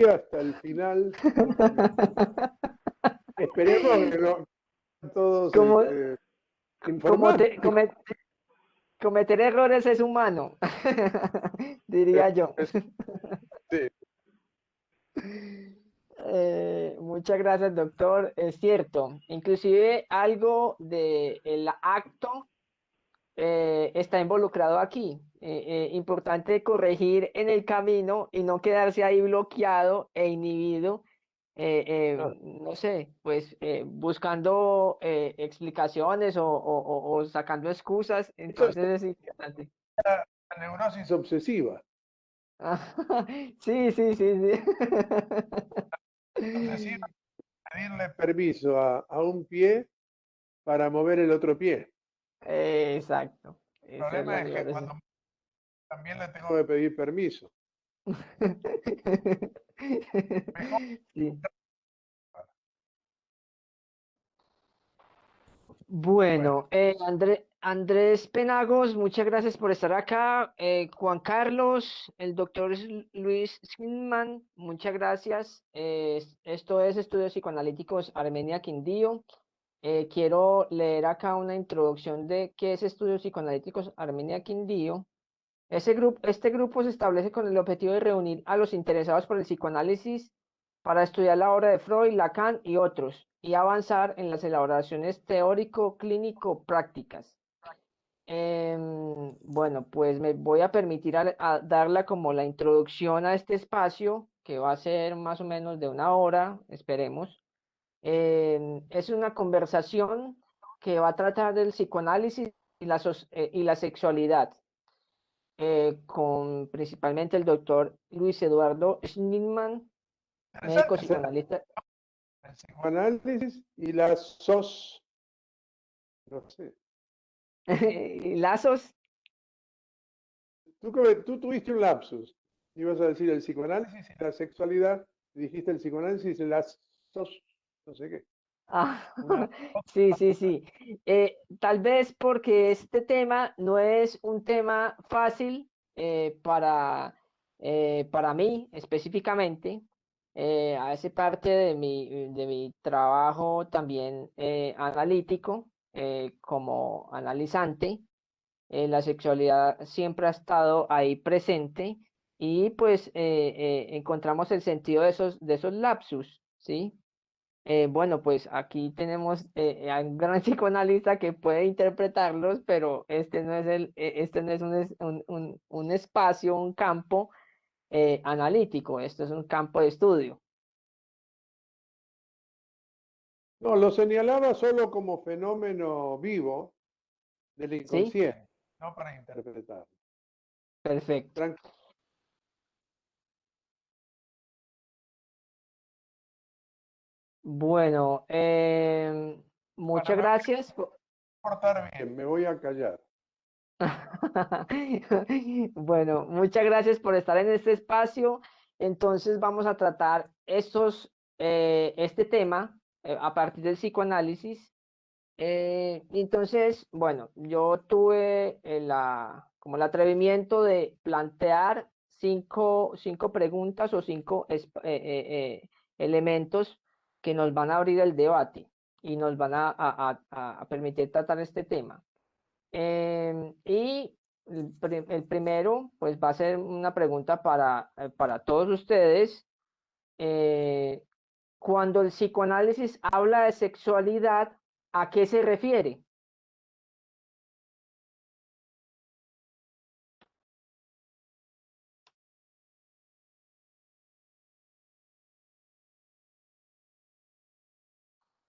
hasta el final del camino. Esperemos que no todos Como, como informados. cometer errores es humano, diría yo. Sí. Muchas gracias, doctor. Es cierto, inclusive algo del acto está involucrado aquí. Importante corregir en el camino y no quedarse ahí bloqueado e inhibido, Ah, no sé, pues buscando explicaciones o sacando excusas. eso es Entonces es importante. la neurosis obsesiva. Sí, sí, sí, sí. Obsesiva, pedirle permiso a un pie para mover el otro pie. Exacto. El Esa es la problema es que neurosis. cuando también le tengo que pedir permiso. Mejor. Sí. Bueno, Bueno, Andrés Penagos, muchas gracias por estar acá. Juan Carlos, el doctor Luis Skinman, muchas gracias. Esto es Estudios Psicoanalíticos Armenia Quindío. Quiero leer acá una introducción de qué es Estudios Psicoanalíticos Armenia Quindío. Este grupo se establece con el objetivo de reunir a los interesados por el psicoanálisis para estudiar la obra de Freud, Lacan y otros, y avanzar en las elaboraciones teórico-clínico-prácticas. Bueno, pues me voy a permitir a darla como la introducción a este espacio, que va a ser más o menos de una hora, esperemos. Es una conversación que va a tratar del psicoanálisis y la sexualidad, con principalmente el doctor Luis Eduardo Schnitman, médico interesante psicoanalista. el psicoanálisis y la SOS, no sé. Lazos. Tú tuviste un lapsus. Ibas a decir el psicoanálisis y la sexualidad. Y dijiste el psicoanálisis y la SOS, no sé qué. Ah, Una, sí, sí, sí. Tal vez porque este tema no es un tema fácil, para mí específicamente. Hace parte de mi trabajo también analítico, como analizante. La sexualidad siempre ha estado ahí presente y pues encontramos el sentido de esos lapsus, ¿sí? Bueno, pues aquí tenemos a un gran psicoanalista que puede interpretarlos, pero este no es este no es un espacio, un campo analítico, esto es un campo de estudio. no, lo señalaba solo como fenómeno vivo del ¿Sí? inconsciente, no para interpretarlo. Perfecto. Tranquilo, Bueno, bueno, muchas me voy gracias. a portar bien, me voy a callar. Bueno, muchas gracias por estar en este espacio. Entonces vamos a tratar este tema a partir del psicoanálisis. Entonces, bueno, yo tuve como el atrevimiento de plantear cinco preguntas o elementos que nos van a abrir el debate y nos van a permitir tratar este tema. Y el primero, pues va a ser una pregunta para todos ustedes. Eh, Cuando el psicoanálisis habla de sexualidad, ¿a qué se refiere?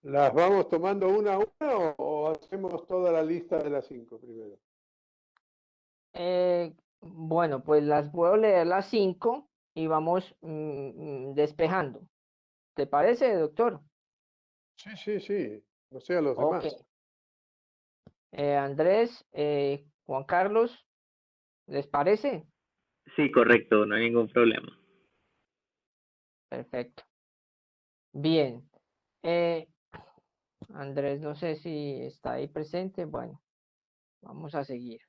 ¿Las vamos tomando una a una o hacemos toda la lista de las cinco primero? Bueno, pues las puedo leer las cinco y vamos despejando. ¿Te parece, doctor? Sí, sí, sí, no sé a los Ok. demás. Andrés, Juan Carlos, ¿les parece? Sí, correcto, no hay ningún problema. Perfecto. Bien. Eh, Andrés, no sé si está ahí presente. Bueno, vamos a seguir.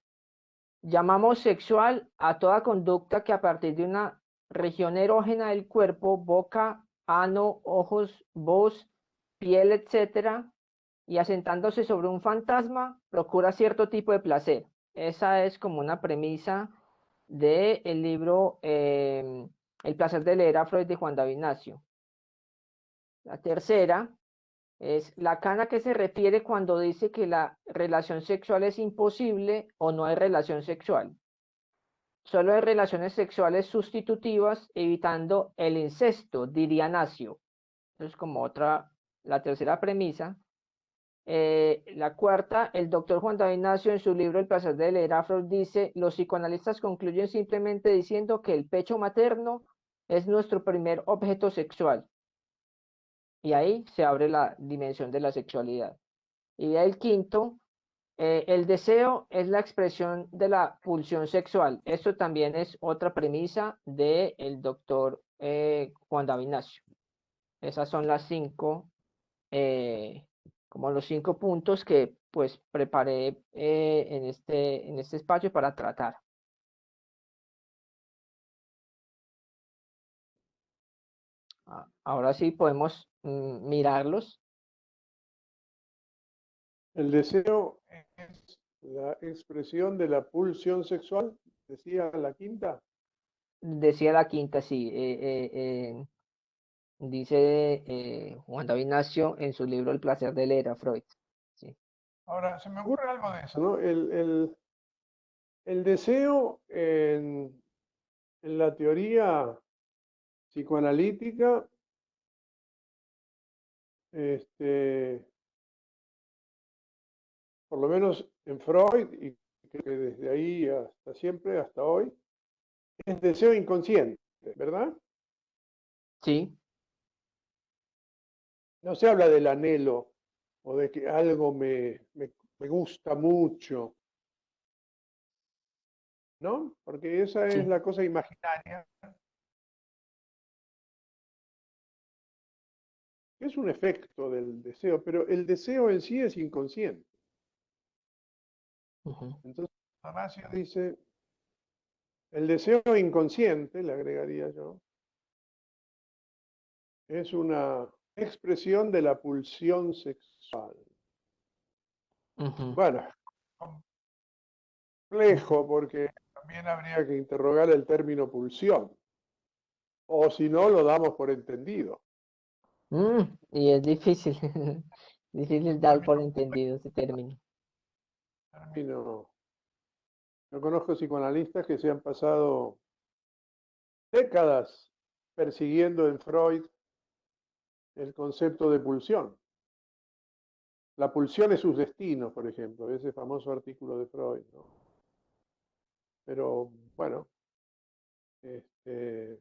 Llamamos sexual a toda conducta que a partir de una región erógena del cuerpo, boca, ano, ojos, voz, piel, etcétera, y asentándose sobre un fantasma, procura cierto tipo de placer. Esa es como una premisa del libro El placer de leer a Freud de Juan David Ignacio. La tercera es Lacan, ¿a qué se refiere cuando dice que la relación sexual es imposible o no hay relación sexual? Solo hay relaciones sexuales sustitutivas, evitando el incesto, diría Nacio. Eso es como la tercera premisa. La cuarta, el doctor Juan David Nacio en su libro El placer de leer a Freud dice, los psicoanalistas concluyen simplemente diciendo que el pecho materno es nuestro primer objeto sexual. Y ahí se abre la dimensión de la sexualidad. Y el quinto, el deseo es la expresión de la pulsión sexual. Esto también es otra premisa del doctor Juan David Nacio. Esas son las cinco, como los 5 puntos que pues preparé en este espacio para tratar. Ahora sí podemos mirarlos. El deseo es la expresión de la pulsión sexual, decía la quinta. Decía la quinta, sí. Dice Juan David Nacio en su libro El placer de leer a Freud. Sí. Ahora, se me ocurre algo de eso, ¿no? El deseo en la teoría psicoanalítica, por lo menos en Freud, y creo que desde ahí hasta siempre, hasta hoy, es deseo inconsciente, ¿verdad? Sí. No se habla del anhelo o de que algo me gusta mucho, ¿no? Porque esa es Sí. la cosa imaginaria, que es un efecto del deseo, pero el deseo en sí es inconsciente. Ujú. Entonces, Damasio dice, el deseo inconsciente, le agregaría yo, es una expresión de la pulsión sexual. Ujú. Bueno, complejo porque también habría que interrogar el término pulsión, o si no, lo damos por entendido. Y es difícil, difícil dar por entendido ese término. Término. Yo conozco psicoanalistas que se han pasado décadas persiguiendo en Freud el concepto de pulsión. La pulsión es sus destinos, por ejemplo, ese famoso artículo de Freud, ¿no? Pero bueno, este,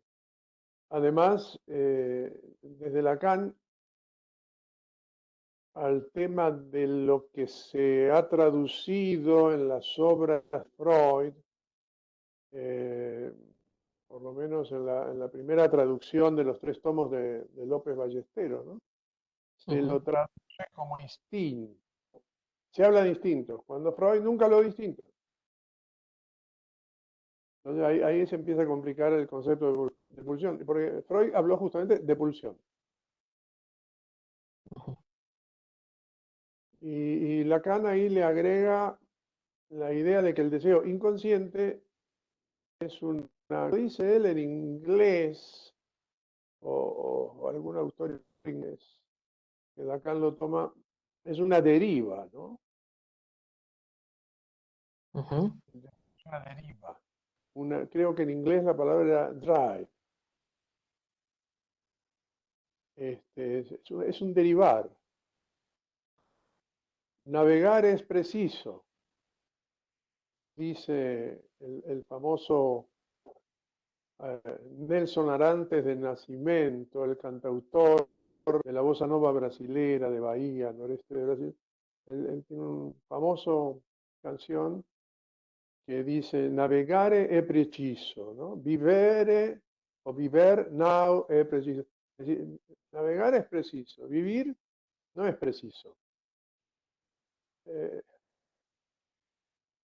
además, desde Lacan al tema de lo que se ha traducido en las obras de Freud, eh, por lo menos en la primera traducción de los 3 tomos de López Ballesteros, ¿no? Se Ujú. lo traduce como instinto. Se habla de instinto, cuando Freud nunca habló de instinto. Entonces ahí se empieza a complicar el concepto de pulsión, porque Freud habló justamente de pulsión. Y Lacan ahí le agrega la idea de que el deseo inconsciente es una, dice él en inglés, o algún autor inglés, que Lacan lo toma, es una deriva, ¿no? Ujú. Es una deriva. Creo que en inglés la palabra era drive. Es un derivar. Navegar es preciso, dice el famoso Nelson Arantes de Nascimento, el cantautor de la bossa nova brasilera de Bahía, noreste de Brasil. Él tiene un famoso canción que dice navegare è preciso, ¿no? Vivere o viver now è preciso. Es decir, navegar es preciso, vivir no es preciso. Eh,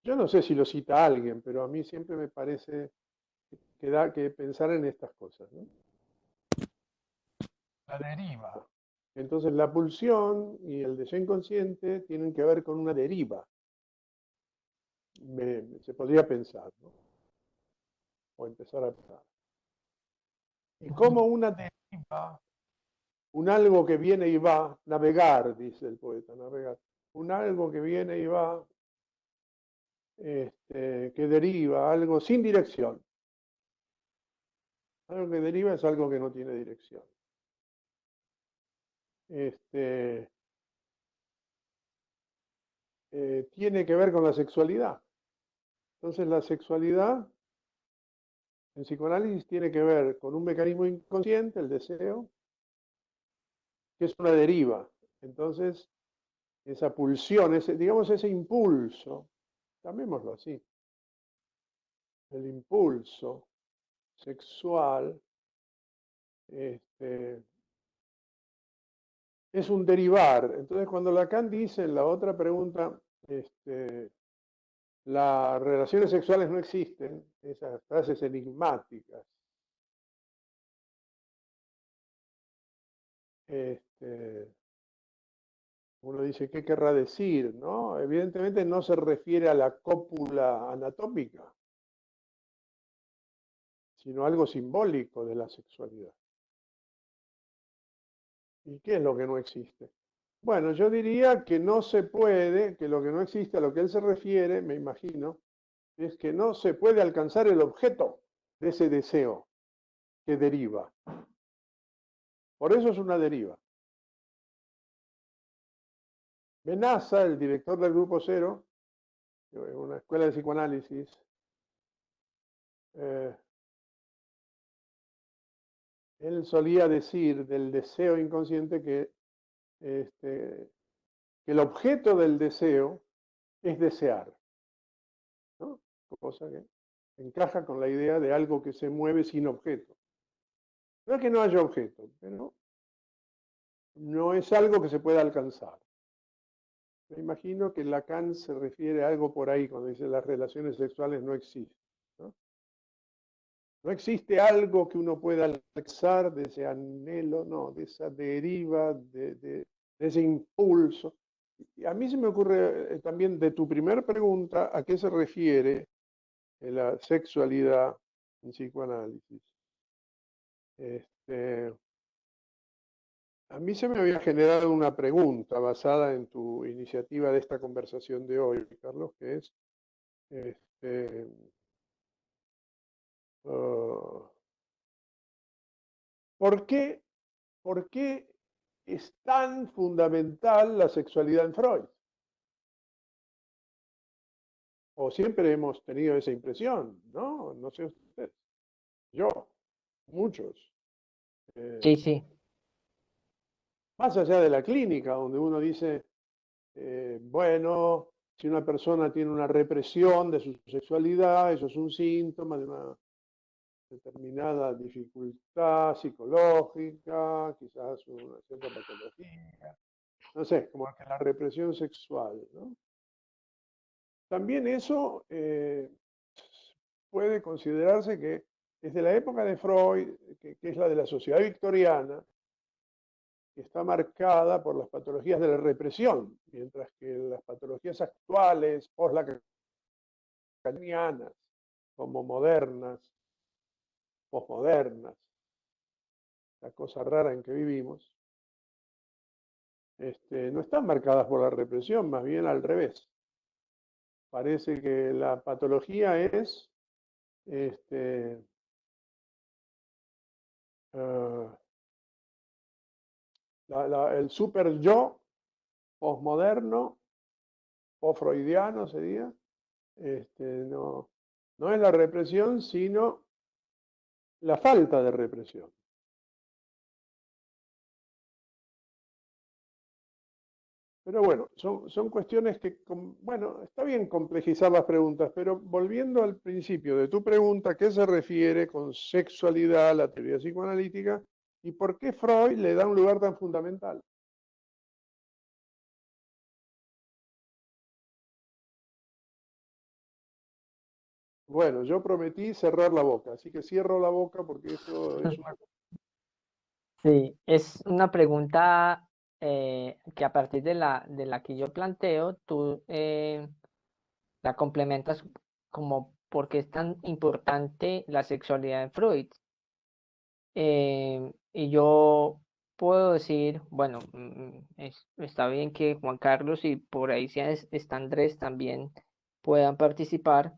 yo no sé si lo cita alguien, pero a mí siempre me parece que pensar en estas cosas, ¿no? La deriva. Entonces la pulsión y el deseo inconsciente tienen que ver con una deriva. Se podría pensar, ¿no? O empezar a pensar. Y como una deriva, un algo que viene y va, navegar, dice el poeta, navegar. Un algo que viene y va, que deriva, algo sin dirección. Algo que deriva es algo que no tiene dirección. Tiene que ver con la sexualidad. Entonces la sexualidad en psicoanálisis tiene que ver con un mecanismo inconsciente, el deseo, que es una deriva. Entonces, esa pulsión, digamos ese impulso, llamémoslo así, el impulso sexual, es un derivar. Entonces, cuando Lacan dice en la otra pregunta, las relaciones sexuales no existen, esas frases enigmáticas, uno dice, ¿qué querrá decir? ¿No? Evidentemente no se refiere a la cópula anatómica, sino algo simbólico de la sexualidad. ¿Y qué es lo que no existe? Bueno, yo diría que no se puede, que lo que no existe, a lo que él se refiere, me imagino, es que no se puede alcanzar el objeto de ese deseo que deriva. Por eso es una deriva. Menaza, el director del Grupo Cero, una escuela de psicoanálisis, él solía decir del deseo inconsciente que el objeto del deseo es desear, ¿no? Cosa que encaja con la idea de algo que se mueve sin objeto. No es que no haya objeto, pero no es algo que se pueda alcanzar. Me imagino que Lacan se refiere a algo por ahí cuando dice las relaciones sexuales no existen, ¿no? No existe algo que uno pueda alcanzar de ese anhelo, no, de esa deriva, de ese impulso. Y a mí se me ocurre también de tu primer pregunta, ¿a qué se refiere la sexualidad en psicoanálisis? A mí se me había generado una pregunta basada en tu iniciativa de esta conversación de hoy, Carlos, que es, este, uh, ¿por qué es tan fundamental la sexualidad en Freud? O siempre hemos tenido esa impresión, ¿no? No sé ustedes. Yo, muchos. Sí, sí. Más allá de la clínica, donde uno dice, bueno, si una persona tiene una represión de su sexualidad, eso es un síntoma de una determinada dificultad psicológica, quizás una cierta patología, no sé, como que la represión sexual, ¿no? También eso puede considerarse que desde la época de Freud, que es la de la sociedad victoriana, que está marcada por las patologías de la represión, mientras que las patologías actuales, post-lacanianas, como modernas, posmodernas, la cosa rara en que vivimos, no están marcadas por la represión, más bien al revés. Parece que la patología es el super yo posmoderno o freudiano sería, no es la represión, sino la falta de represión. Pero bueno, son cuestiones que, bueno, está bien complejizar las preguntas, pero volviendo al principio de tu pregunta, ¿qué se refiere con sexualidad a la teoría psicoanalítica y por qué Freud le da un lugar tan fundamental? Bueno, yo prometí cerrar la boca, así que cierro la boca porque eso es una... Sí, es una pregunta que a partir de la que yo planteo, tú la complementas como por qué es tan importante la sexualidad en Freud. Y yo puedo decir, bueno, está bien que Juan Carlos y por ahí si está Andrés también puedan participar,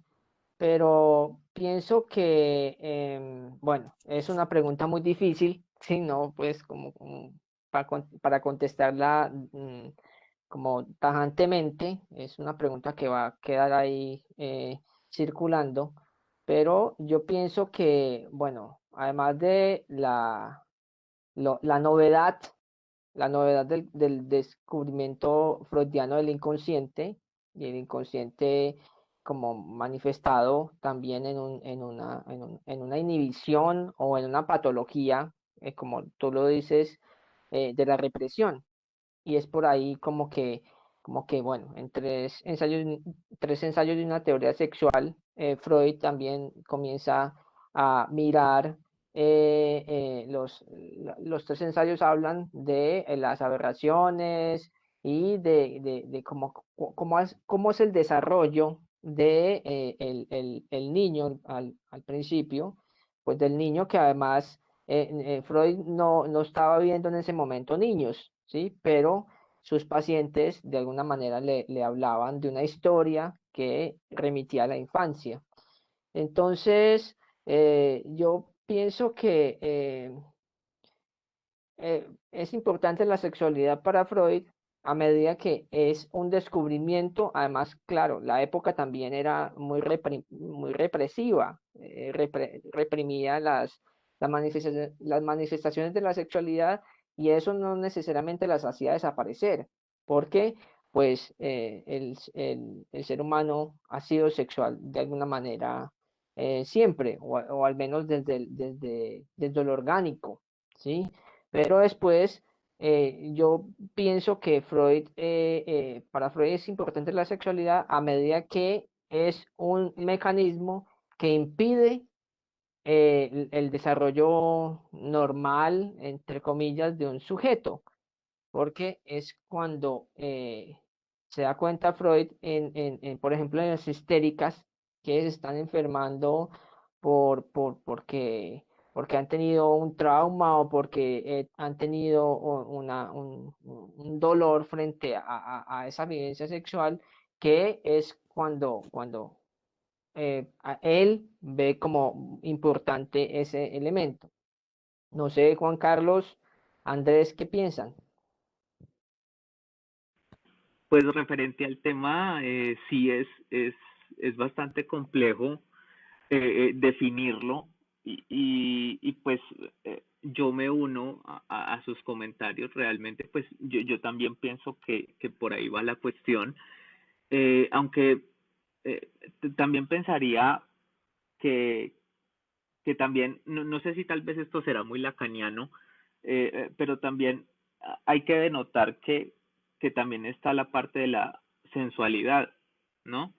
pero pienso que, bueno, es una pregunta muy difícil, sí, ¿no? Pues como para contestarla como tajantemente, es una pregunta que va a quedar ahí circulando, pero yo pienso que, bueno, además de la novedad, la novedad del descubrimiento freudiano del inconsciente y el inconsciente como manifestado también en una inhibición o en una patología, como tú lo dices, de la represión. Y es por ahí bueno, en tres ensayos de una teoría sexual, Freud también comienza a mirar, los tres ensayos hablan de las aberraciones y de cómo es el desarrollo de el niño al principio, pues del niño que además Freud no estaba viendo en ese momento niños, ¿sí? Pero sus pacientes de alguna manera le hablaban de una historia que remitía a la infancia. Entonces, yo pienso que es importante la sexualidad para Freud a medida que es un descubrimiento. Además, claro, la época también era muy represiva, reprimía las manifestaciones de la sexualidad y eso no necesariamente las hacía desaparecer, porque pues el ser humano ha sido sexual de alguna manera siempre, o al menos desde lo orgánico, ¿sí? Pero después, yo pienso que para Freud es importante la sexualidad a medida que es un mecanismo que impide el desarrollo normal, entre comillas, de un sujeto, porque es cuando se da cuenta Freud por ejemplo, en las histéricas que se están enfermando porque han tenido un trauma o porque han tenido un dolor frente a esa vivencia sexual, que es cuando a él ve como importante ese elemento. No sé, Juan Carlos, Andrés, ¿qué piensan? Pues referente al tema, sí es bastante complejo definirlo y pues yo me uno a sus comentarios. Realmente pues yo también pienso que por ahí va la cuestión, aunque eh, también pensaría que, que también, no sé si tal vez esto será muy lacaniano, pero también hay que denotar que también está la parte de la sensualidad, ¿no?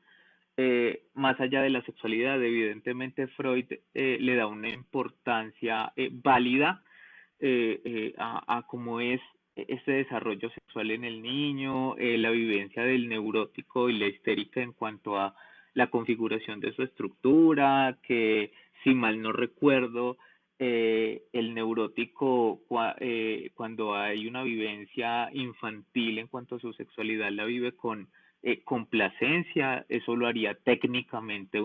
Más allá de la sexualidad, evidentemente Freud le da una importancia válida a cómo es este desarrollo sexual en el niño, la vivencia del neurótico y la histérica en cuanto a la configuración de su estructura, que si mal no recuerdo, el neurótico cuando hay una vivencia infantil en cuanto a su sexualidad la vive con complacencia. Eso lo haría técnicamente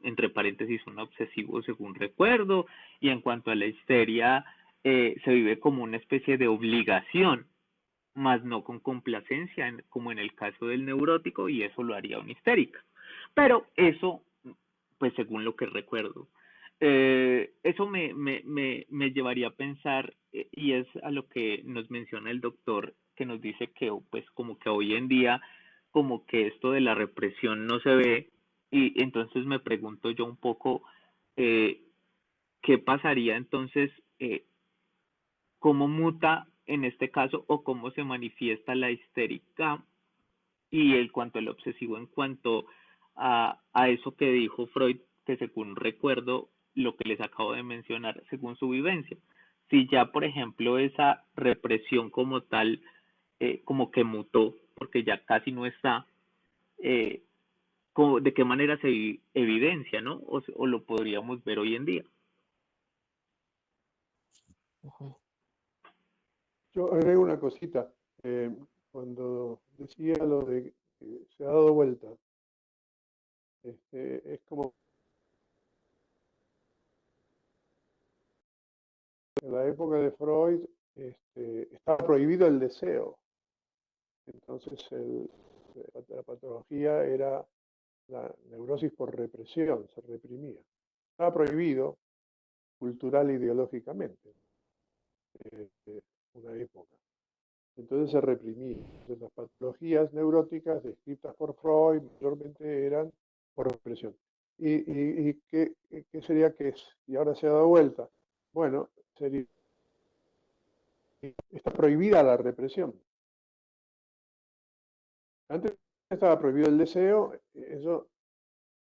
entre paréntesis, un obsesivo según recuerdo, y en cuanto a la histeria, se vive como una especie de obligación, más no con complacencia, como en el caso del neurótico, y eso lo haría una histérica. Pero eso, pues según lo que recuerdo, eso me llevaría a pensar, y es a lo que nos menciona el doctor, que nos dice que pues como que hoy en día, como que esto de la represión no se ve, y entonces me pregunto yo un poco, eh, ¿qué pasaría entonces? ¿Cómo muta en este caso o cómo se manifiesta la histérica y el cuanto al obsesivo en cuanto a eso que dijo Freud, que según recuerdo lo que les acabo de mencionar, según su vivencia. Si ya, por ejemplo, esa represión como tal, como que mutó, porque ya casi no está, eh, ¿de qué manera se evidencia, no? O lo podríamos ver hoy en día. Yo agrego una cosita. Cuando decía lo de que se ha dado vuelta, es como en la época de Freud estaba prohibido el deseo. Entonces la patología era la neurosis por represión, se reprimía. Estaba prohibido cultural e ideológicamente una época. Entonces se reprimía. Entonces las patologías neuróticas descritas por Freud mayormente eran por represión. ¿Y qué sería que es? Y ahora se ha dado vuelta. Bueno, sería, está prohibida la represión. Antes estaba prohibido el deseo, eso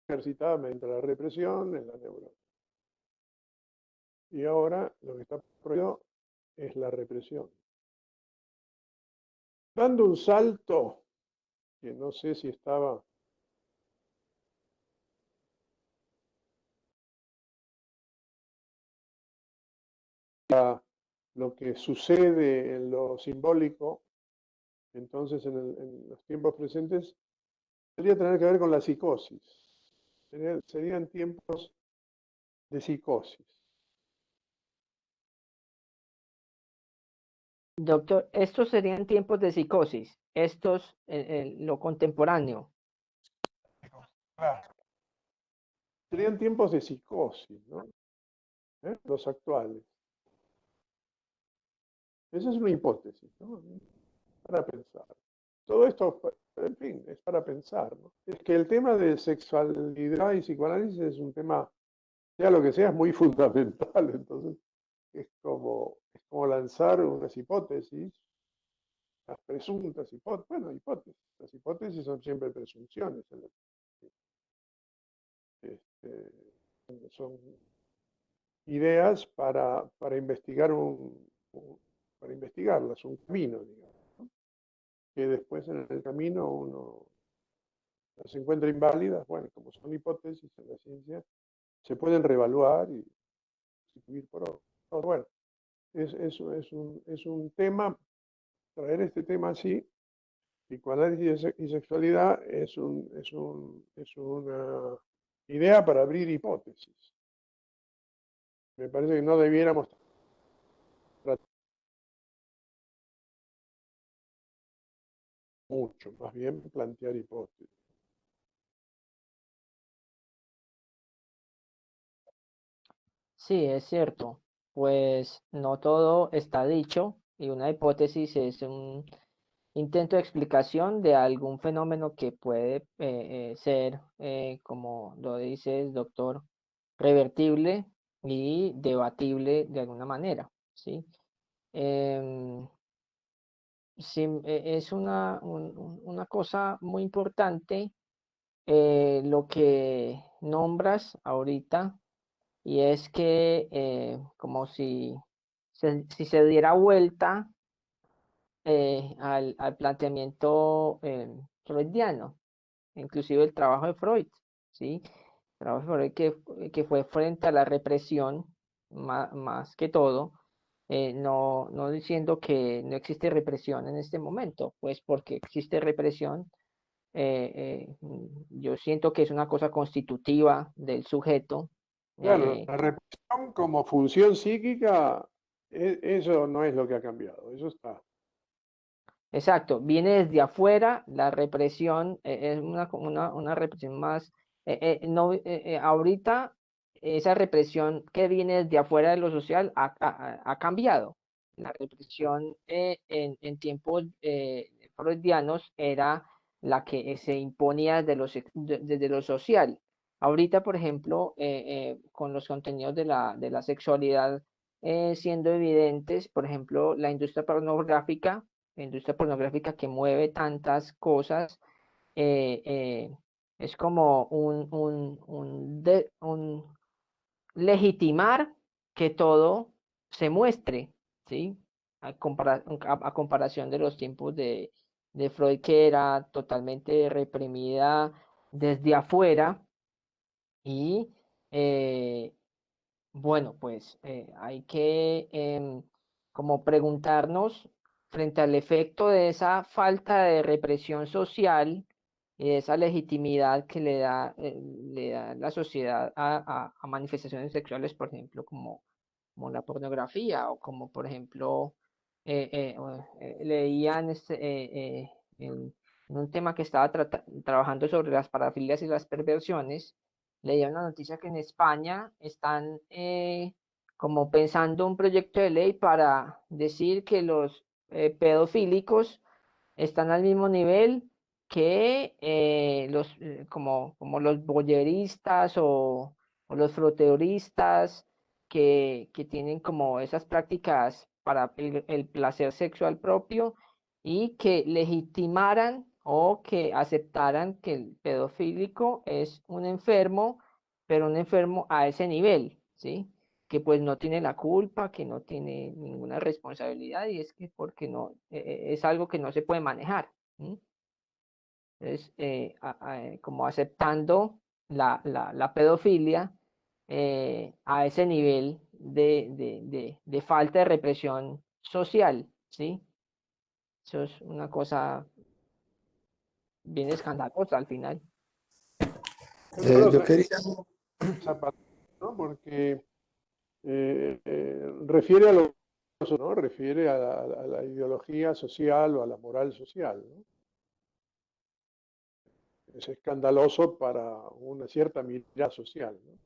ejercitaba mediante la represión en la neurona. Y ahora lo que está prohibido es la represión. Dando un salto, que no sé si estaba lo que sucede en lo simbólico, entonces en los tiempos presentes, podría tener que ver con la psicosis. Serían tiempos de psicosis. Doctor, estos serían tiempos de psicosis, estos, lo contemporáneo. Claro. Serían tiempos de psicosis, ¿no? Los actuales. Esa es una hipótesis, ¿no? Para pensar. Todo esto, en fin, es para pensar, ¿no? Es que el tema de sexualidad y psicoanálisis es un tema, sea lo que sea, es muy fundamental. Entonces, es como lanzar unas hipótesis, las presuntas hipótesis, bueno, hipótesis. Las hipótesis son siempre presunciones. Son ideas para investigar para investigarlas, un camino, digamos, ¿no? Que después en el camino uno las encuentra inválidas, bueno, como son hipótesis en la ciencia, se pueden reevaluar y sustituir por otro. Bueno, es un tema, traer este tema así, psicoanálisis y sexualidad, es una idea para abrir hipótesis. Me parece que no debiéramos tratar mucho, más bien plantear hipótesis. Sí, es cierto, pues no todo está dicho y una hipótesis es un intento de explicación de algún fenómeno que puede ser, como lo dices, doctor, revertible y debatible de alguna manera, ¿sí? Em, sí, es una cosa muy importante lo que nombras ahorita y es que como si se diera vuelta al planteamiento freudiano, inclusive el trabajo de Freud, ¿sí? El trabajo de Freud que fue frente a la represión, más que todo, no diciendo que no existe represión en este momento, pues porque existe represión, yo siento que es una cosa constitutiva del sujeto. Claro, la represión como función psíquica, eso no es lo que ha cambiado, eso está. Exacto, viene desde afuera, la represión es una represión más, no, ahorita esa represión que viene desde afuera de lo social ha cambiado. La represión en tiempos freudianos era la que se imponía desde lo social. Ahorita, por ejemplo, con los contenidos de la sexualidad siendo evidentes, por ejemplo, la industria pornográfica que mueve tantas cosas, Es como un legitimar que todo se muestre, ¿sí? A comparación de los tiempos de Freud, que era totalmente reprimida desde afuera y bueno, pues hay que como preguntarnos frente al efecto de esa falta de represión social y de esa legitimidad que le da la sociedad a manifestaciones sexuales, por ejemplo, como la pornografía o como, por ejemplo, leía en un tema que estaba trabajando sobre las parafilias y las perversiones, leía una noticia que en España están como pensando un proyecto de ley para decir que los pedofílicos están al mismo nivel que como los voyeristas o los froteuristas que tienen como esas prácticas para el placer sexual propio y que legitimaran o que aceptaran que el pedofílico es un enfermo, pero un enfermo a ese nivel, ¿sí? Que pues no tiene la culpa, que no tiene ninguna responsabilidad y es que porque no, es algo que no se puede manejar. ¿Sí? Entonces, como aceptando la pedofilia a ese nivel de falta de represión social, ¿sí? Eso es una cosa bien escandalosa al final. Escandalosa Yo quería, esa palabra, ¿no? Porque refiere a lo, ¿no? Refiere a la ideología social o a la moral social, ¿no? Es escandaloso para una cierta mirada social, ¿no?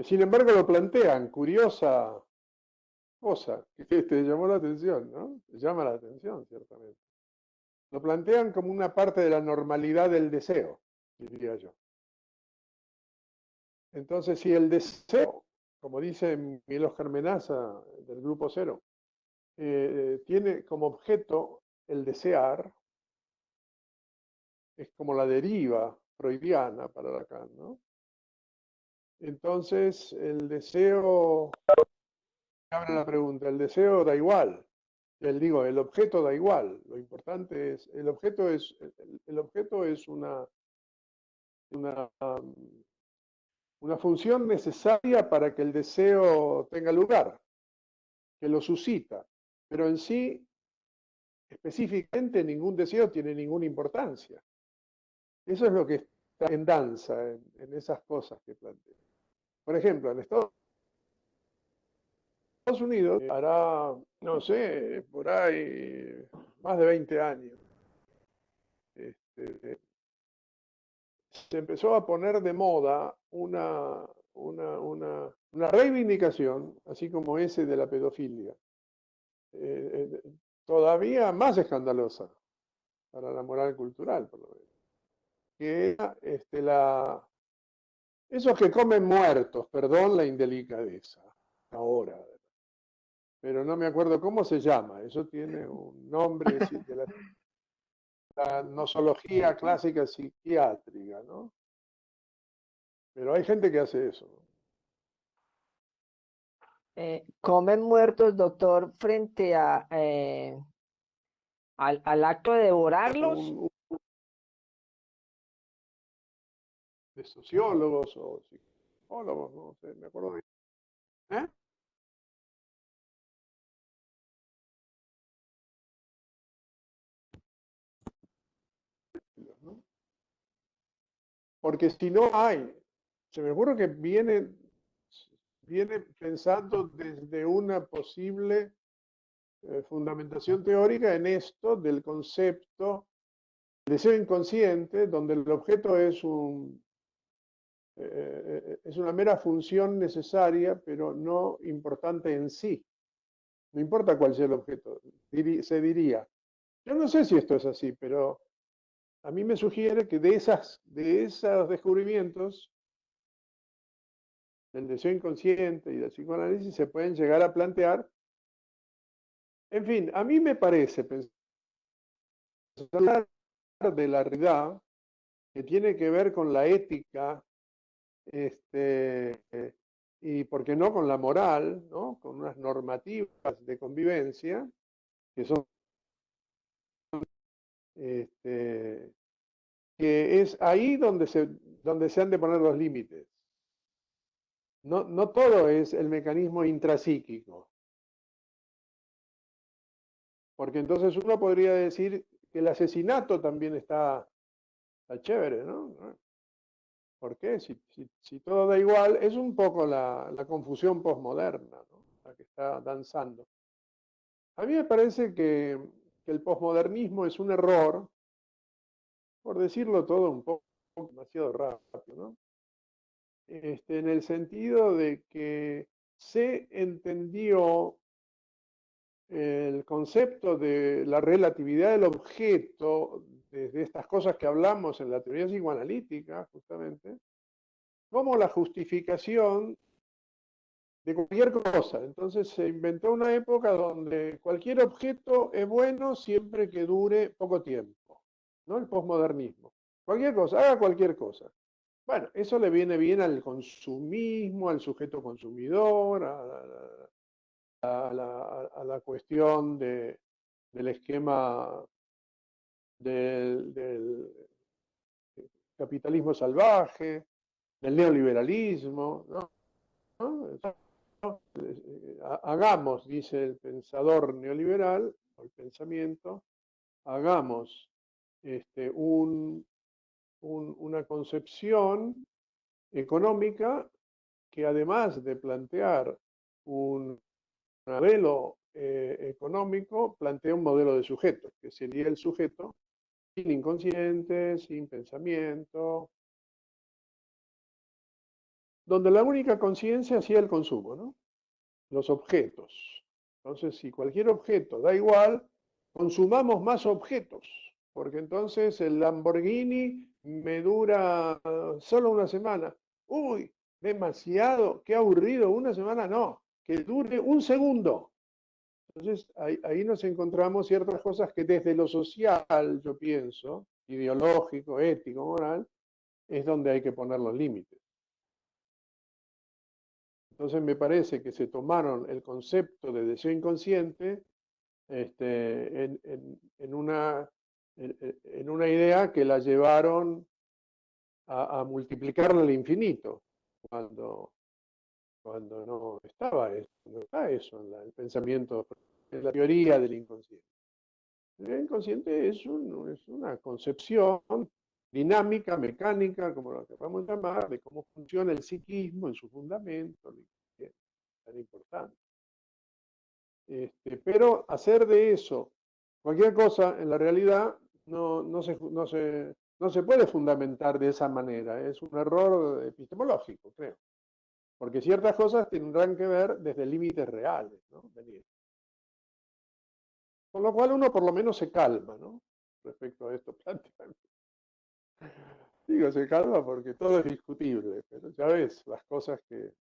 Sin embargo, lo plantean, curiosa cosa, que te llamó la atención, ¿no? Te llama la atención, ciertamente. Lo plantean como una parte de la normalidad del deseo, diría yo. Entonces, si el deseo, como dice Miguel Oscar Menaza del Grupo Cero, tiene como objeto el desear, es como la deriva freudiana para Lacan, ¿no? Entonces, el deseo, abre la pregunta, el deseo da igual. El objeto da igual. Lo importante es, el objeto es una, una función necesaria para que el deseo tenga lugar, que lo suscita. Pero en sí, específicamente, ningún deseo tiene ninguna importancia. Eso es lo que está en danza, en esas cosas que plantea. Por ejemplo, en Estados Unidos hará, no sé, por ahí más de 20 años, este, se empezó a poner de moda una reivindicación, así como ese de la pedofilia, todavía más escandalosa para la moral cultural, por lo menos, que era esos que comen muertos, perdón la indelicadeza, ahora, pero no me acuerdo cómo se llama, eso tiene un nombre de la nosología clásica psiquiátrica, ¿no? Pero hay gente que hace eso. Comen muertos, doctor, frente al acto de devorarlos. De sociólogos o psicólogos, no sé, me acuerdo bien. ¿Eh? ¿No? Porque si no hay, se me ocurre que viene pensando desde una posible fundamentación teórica en esto del concepto de deseo inconsciente, donde el objeto es una mera función necesaria, pero no importante en sí. No importa cuál sea el objeto, se diría. Yo no sé si esto es así, pero a mí me sugiere que de esos descubrimientos del deseo inconsciente y del psicoanálisis se pueden llegar a plantear. En fin, a mí me parece pensar de la realidad que tiene que ver con la ética, y por qué no con la moral, ¿no? Con unas normativas de convivencia que son, este, que es ahí donde se han de poner los límites. No, no todo es el mecanismo intrapsíquico, porque entonces uno podría decir que el asesinato también está chévere, ¿no? ¿Por qué? Si todo da igual, es un poco la confusión posmoderna, ¿no? La que está danzando. A mí me parece que el posmodernismo es un error, por decirlo todo un poco demasiado rápido, ¿no? En el sentido de que se entendió el concepto de la relatividad del objeto, desde estas cosas que hablamos en la teoría psicoanalítica, justamente, como la justificación de cualquier cosa. Entonces se inventó una época donde cualquier objeto es bueno siempre que dure poco tiempo, ¿no? El posmodernismo. Cualquier cosa, haga cualquier cosa. Bueno, eso le viene bien al consumismo, al sujeto consumidor, a la cuestión del esquema del capitalismo salvaje, del neoliberalismo, ¿no? Hagamos, dice el pensador neoliberal, o el pensamiento, hagamos una concepción económica que además de plantear un modelo económico, plantea un modelo de sujeto, que sería el sujeto sin inconsciente, sin pensamiento, donde la única conciencia sea el consumo, ¿no? Los objetos. Entonces, si cualquier objeto da igual, consumamos más objetos, porque entonces el Lamborghini me dura solo una semana. Uy, demasiado, qué aburrido, una semana no, que dure un segundo. Entonces, ahí nos encontramos ciertas cosas que desde lo social, yo pienso, ideológico, ético, moral, es donde hay que poner los límites. Entonces me parece que se tomaron el concepto de deseo inconsciente en una idea que la llevaron a multiplicarla al infinito, cuando, cuando no está eso en el pensamiento, en la teoría del inconsciente. El inconsciente es una concepción dinámica, mecánica, como lo que vamos a llamar, de cómo funciona el psiquismo en su fundamento, que es tan importante. Pero hacer de eso cualquier cosa en la realidad no se puede fundamentar de esa manera. Es un error epistemológico, creo. Porque ciertas cosas tendrán que ver desde límites reales, ¿no? Con lo cual uno por lo menos se calma, ¿no? Respecto a estos planteamientos. Digo, se calma porque todo es discutible, pero ya ves las cosas que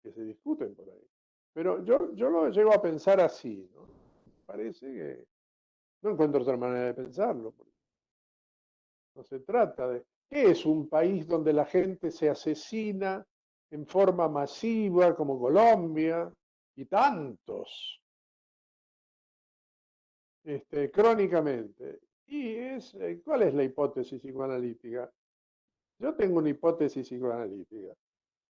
se discuten por ahí. Pero yo lo llego a pensar así, ¿no? Parece que no encuentro otra manera de pensarlo. No se trata de... ¿Qué es un país donde la gente se asesina en forma masiva como Colombia y tantos, crónicamente? ¿Cuál es la hipótesis psicoanalítica? Yo tengo una hipótesis psicoanalítica.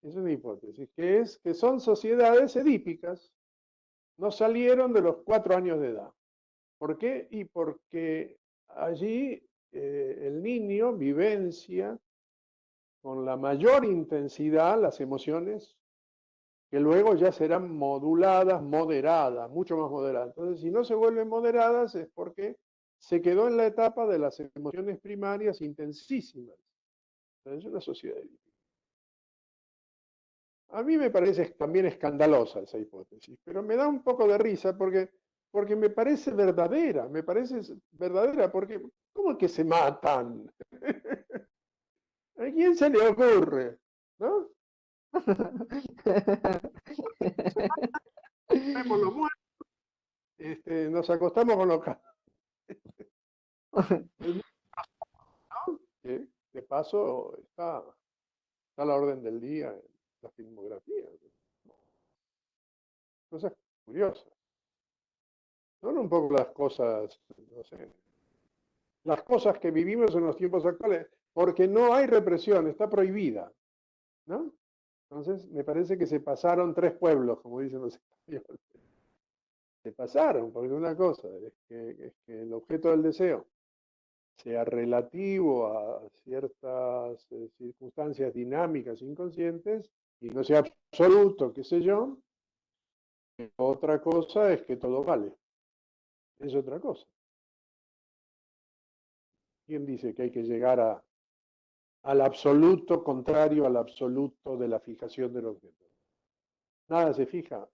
Es una hipótesis que es que son sociedades edípicas. No salieron de los 4 años de edad. ¿Por qué? Y porque allí el niño vivencia con la mayor intensidad las emociones que luego ya serán moduladas, moderadas, mucho más moderadas. Entonces, si no se vuelven moderadas es porque se quedó en la etapa de las emociones primarias intensísimas. Entonces, es una sociedad edípica. A mí me parece también escandalosa esa hipótesis, pero me da un poco de risa porque me parece verdadera, porque ¿cómo es que se matan? ¿A quién se le ocurre? ¿No? Vemos los muertos, nos acostamos con los cadáveres. ¿No? de paso está a la orden del día en la filmografía. Cosas curiosas. Son un poco las cosas, no sé, las cosas que vivimos en los tiempos actuales, porque no hay represión, está prohibida, ¿no? Entonces, me parece que se pasaron 3 pueblos, como dicen los españoles. Se pasaron, porque una cosa es que el objeto del deseo sea relativo a ciertas circunstancias dinámicas inconscientes y no sea absoluto, qué sé yo. Otra cosa es que todo vale. Es otra cosa. ¿Quién dice que hay que llegar al absoluto contrario al absoluto de la fijación del objeto? Nada se fija.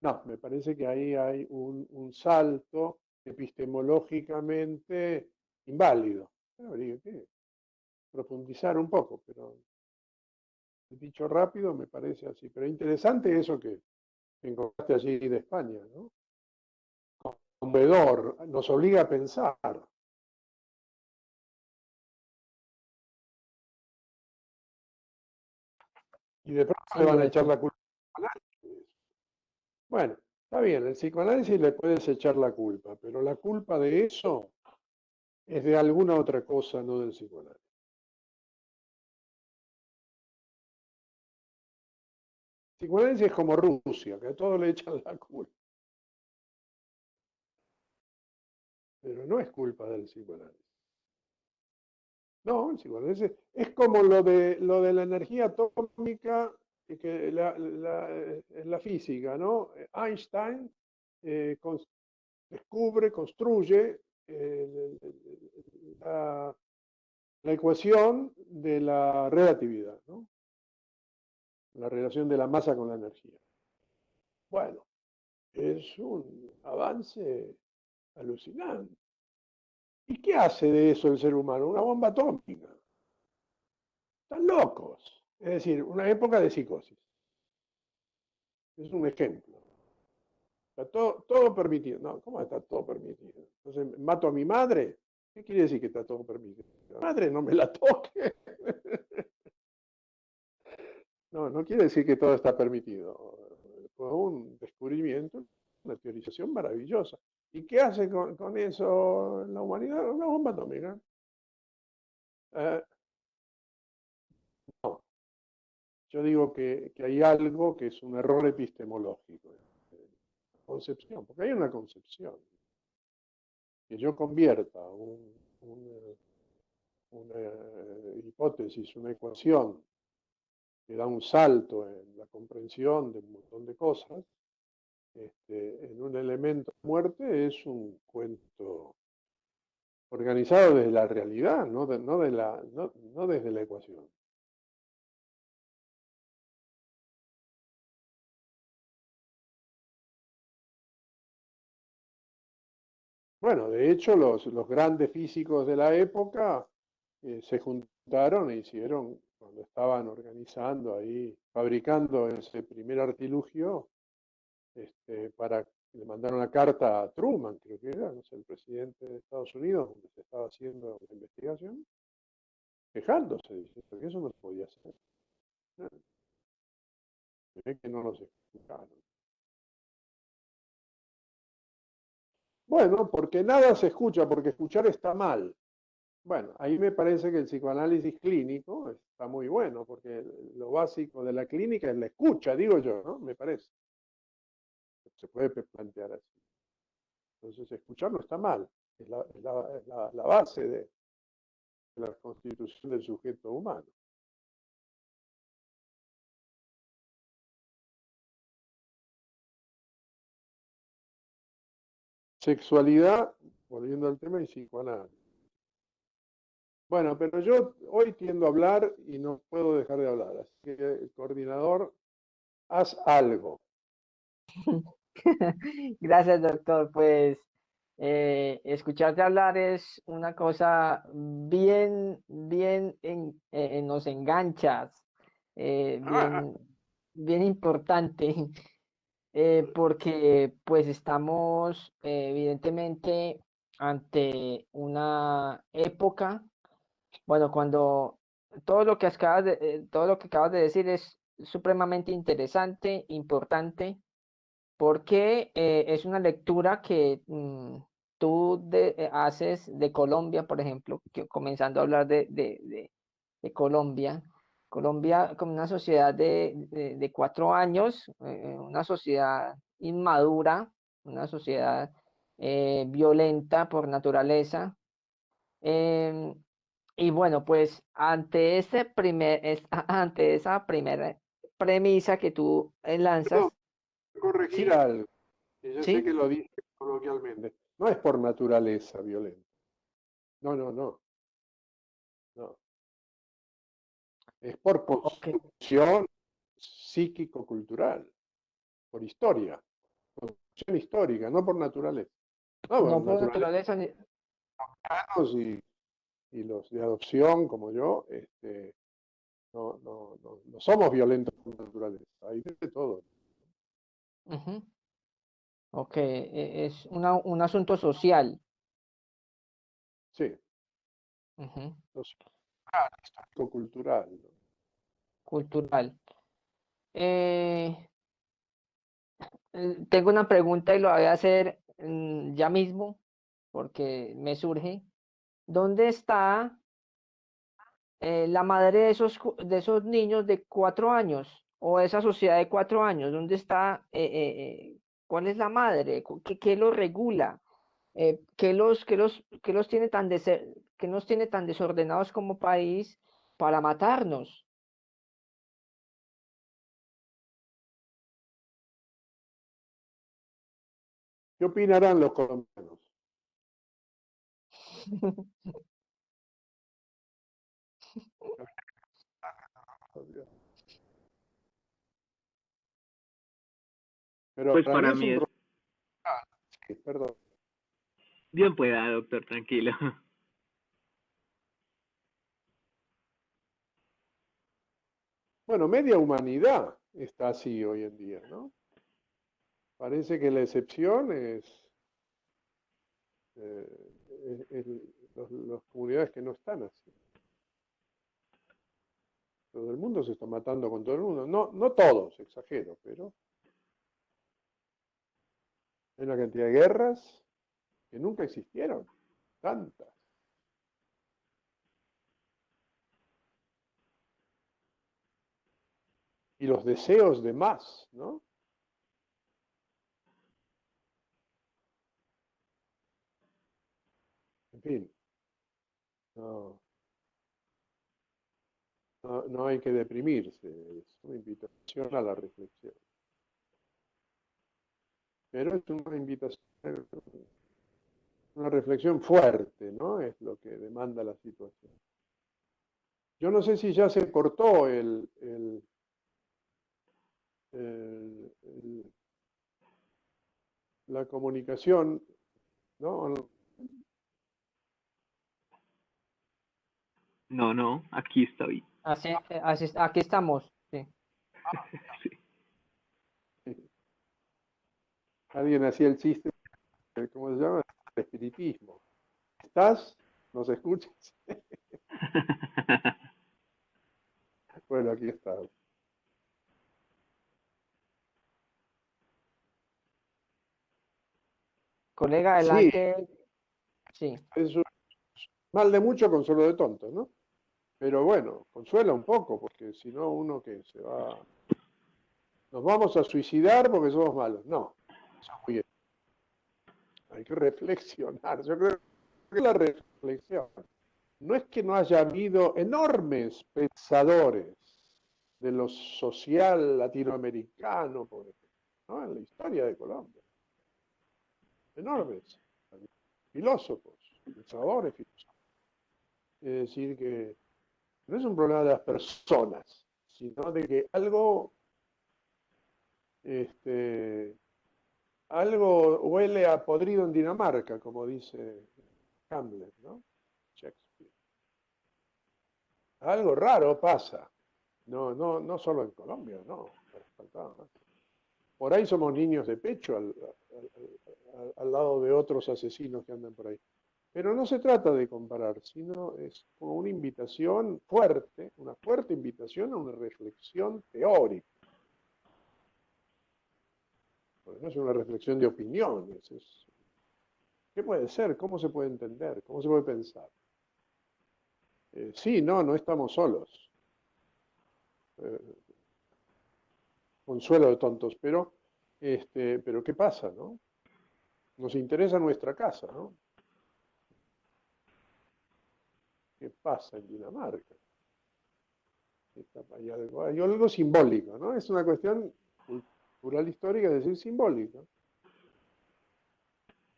No, me parece que ahí hay un salto epistemológicamente inválido. Habría que profundizar un poco, pero dicho rápido me parece así. Pero interesante eso que encontraste allí de España, ¿no? Conmovedor, nos obliga a pensar. Y de pronto le Sí, van a echar eso. la culpa al psicoanálisis. Bueno, está bien, el psicoanálisis le puedes echar la culpa, pero la culpa de eso es de alguna otra cosa, no del psicoanálisis. El psicoanálisis es como Rusia, que a todos le echan la culpa, pero no es culpa del psicoanálisis. No, el psicoanálisis es como lo de la energía atómica que en la física, ¿no? Einstein descubre, construye la, la ecuación de la relatividad, ¿no? La relación de la masa con la energía. Bueno, es un avance alucinante. ¿Y qué hace de eso el ser humano? Una bomba atómica. Están locos. Es decir, una época de psicosis. Es un ejemplo. Está todo permitido. No, ¿cómo está todo permitido? Entonces, ¿mato a mi madre? ¿Qué quiere decir que está todo permitido? La madre no me la toque. No, no quiere decir que todo está permitido. Fue un descubrimiento, una teorización maravillosa. ¿Y qué hace con eso la humanidad? Una bomba atómica. Eh, no, yo digo que hay algo que es un error epistemológico. Concepción, porque hay una concepción. Que yo convierta una hipótesis, una ecuación que da un salto en la comprensión de un montón de cosas, en un elemento de muerte es un cuento organizado desde la realidad, no desde la ecuación. Bueno, de hecho, los grandes físicos de la época se juntaron e hicieron, cuando estaban organizando ahí, fabricando ese primer artilugio, le mandaron una carta a Truman, creo que era, no sé, el presidente de Estados Unidos, donde se estaba haciendo la investigación, quejándose, diciendo que eso no se podía hacer. Se ve que no los escucharon. Bueno, porque nada se escucha, porque escuchar está mal. Bueno, ahí me parece que el psicoanálisis clínico está muy bueno, porque lo básico de la clínica es la escucha, digo yo, ¿no? Me parece. Se puede plantear así. Entonces, escuchar no está mal, es la base de la constitución del sujeto humano. Sexualidad, volviendo al tema, y psicoanálisis. Bueno, pero yo hoy tiendo a hablar y no puedo dejar de hablar, así que el coordinador, haz algo. Gracias, doctor. Pues escucharte hablar es una cosa nos enganchas, Ah, bien importante, porque pues estamos evidentemente ante una época Bueno, cuando todo lo que acabas de decir es supremamente interesante, importante, porque es una lectura que haces de Colombia, por ejemplo, que comenzando a hablar de Colombia. Colombia como una sociedad de 4 años, una sociedad inmadura, una sociedad violenta por naturaleza. em, y bueno, pues ante esa primera premisa que tú Perdón, lanzas, corregir ¿sí? algo, que yo sé ¿Sí? que lo dije coloquialmente. No es por naturaleza violenta. No, no, no, no. Es por Ok. construcción psíquico-cultural, por historia, construcción histórica, no por naturaleza. No, por No por naturaleza naturaleza, y los de adopción como yo, no somos violentos por naturaleza. Hay de todo. ujú. Ok, es un asunto social. Sí, Ujú. social, histórico-cultural, ¿no? Cultural. Eh, Tengo una pregunta y lo voy a hacer ya mismo porque me surge. ¿Dónde está la madre de esos niños de 4 años o esa sociedad de 4 años? ¿Dónde está? ¿Cuál es la madre? ¿Qué los regula? ¿Qué los tiene qué nos tiene tan desordenados como país para matarnos? ¿Qué opinarán los colombianos? Pero Pues para mí para es mí un es problema. Sí, perdón. bien pueda, doctor, tranquilo. Bueno, media humanidad está así hoy en día, ¿no? Parece que la excepción las comunidades que no están así. Todo el mundo se está matando con todo el mundo. No, no todos, exagero, pero hay una cantidad de guerras que nunca existieron. Tantas. Y los deseos de más, ¿no? En fin, no, no hay que deprimirse. Es una invitación a la reflexión. Pero es una invitación, una reflexión fuerte, ¿no? Es lo que demanda la situación. Yo no sé si ya se cortó el- la comunicación, ¿no? No, no, aquí estoy. Aquí estamos. Sí. Sí. Alguien hacía el chiste, ¿cómo se llama? El espiritismo. ¿Estás? ¿Nos escuchas? Bueno, aquí está. Colega, Sí, adelante. Sí. es un mal de mucho, consuelo de tontos, ¿no? Pero bueno, consuela un poco, porque si no, uno que se va. Nos vamos a suicidar porque somos malos. No, eso es muy bien. Hay que reflexionar. Yo creo que la reflexión no es que no haya habido enormes pensadores de lo social latinoamericano, por ejemplo, ¿no? En la historia de Colombia. Enormes. Filósofos, pensadores, filósofos. Es decir, que no es un problema de las personas, sino de que este, algo huele a podrido en Dinamarca, como dice Hamlet, ¿no? Shakespeare. Algo raro pasa. No, no, no solo en Colombia, no. Faltaba más. Por ahí somos niños de pecho al lado de otros asesinos que andan por ahí. Pero no se trata de comparar, sino es como una invitación fuerte, una fuerte invitación a una reflexión teórica. Porque no es una reflexión de opiniones, ¿qué puede ser? ¿Cómo se puede entender? ¿Cómo se puede pensar? Sí, no estamos solos. Consuelo de tontos, pero ¿qué pasa, no? Nos interesa nuestra casa, ¿no? ¿Qué pasa en Dinamarca? Hay algo simbólico, ¿no? Es una cuestión cultural histórica, es decir, simbólica.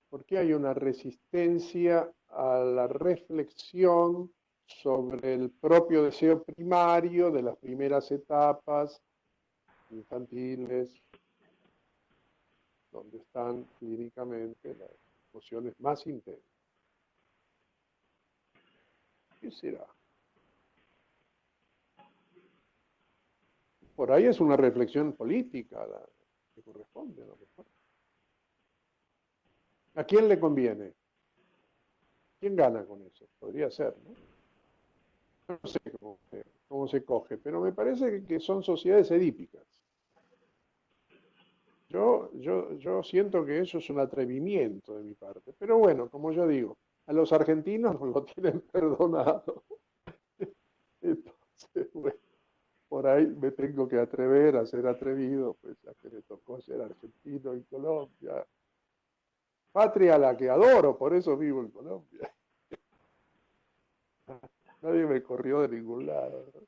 ¿Por qué hay una resistencia a la reflexión sobre el propio deseo primario de las primeras etapas infantiles, donde están clínicamente las emociones más intensas? ¿Qué será? Por ahí es una reflexión política la que corresponde a lo mejor. ¿A quién le conviene? ¿Quién gana con eso? Podría ser, ¿no? No sé cómo se coge, pero me parece que son sociedades edípicas. Yo siento que eso es un atrevimiento de mi parte. Pero bueno, como yo digo, a los argentinos nos lo tienen perdonado. Entonces, bueno, por ahí me tengo que atrever a ser atrevido, pues ya que me tocó ser argentino en Colombia. Patria a la que adoro, por eso vivo en Colombia. Nadie me corrió de ningún lado, ¿no?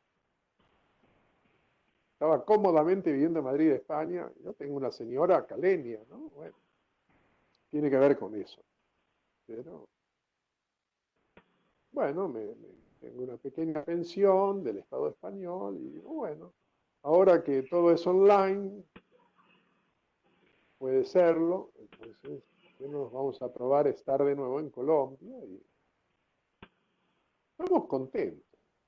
Estaba cómodamente viviendo en Madrid, España. Yo tengo una señora caleña, ¿no? Bueno, tiene que ver con eso. Pero, bueno, tengo una pequeña pensión del Estado español y digo, bueno, ahora que todo es online, puede serlo, entonces nos vamos a probar estar de nuevo en Colombia y estamos contentos.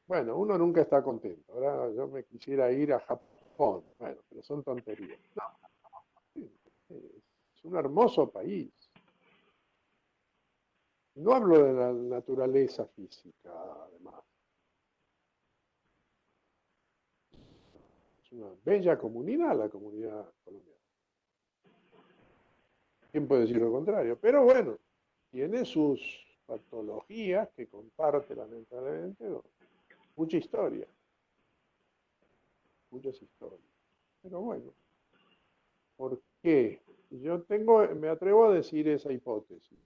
Bueno, uno nunca está contento. Ahora yo me quisiera ir a Japón, bueno, pero son tonterías. No, es un hermoso país. No hablo de la naturaleza física, además. Es una bella comunidad, la comunidad colombiana. ¿Quién puede decir lo contrario? Pero bueno, tiene sus patologías que comparte lamentablemente, ¿no? Mucha historia, muchas historias. Pero bueno, ¿por qué? Me atrevo a decir esa hipótesis,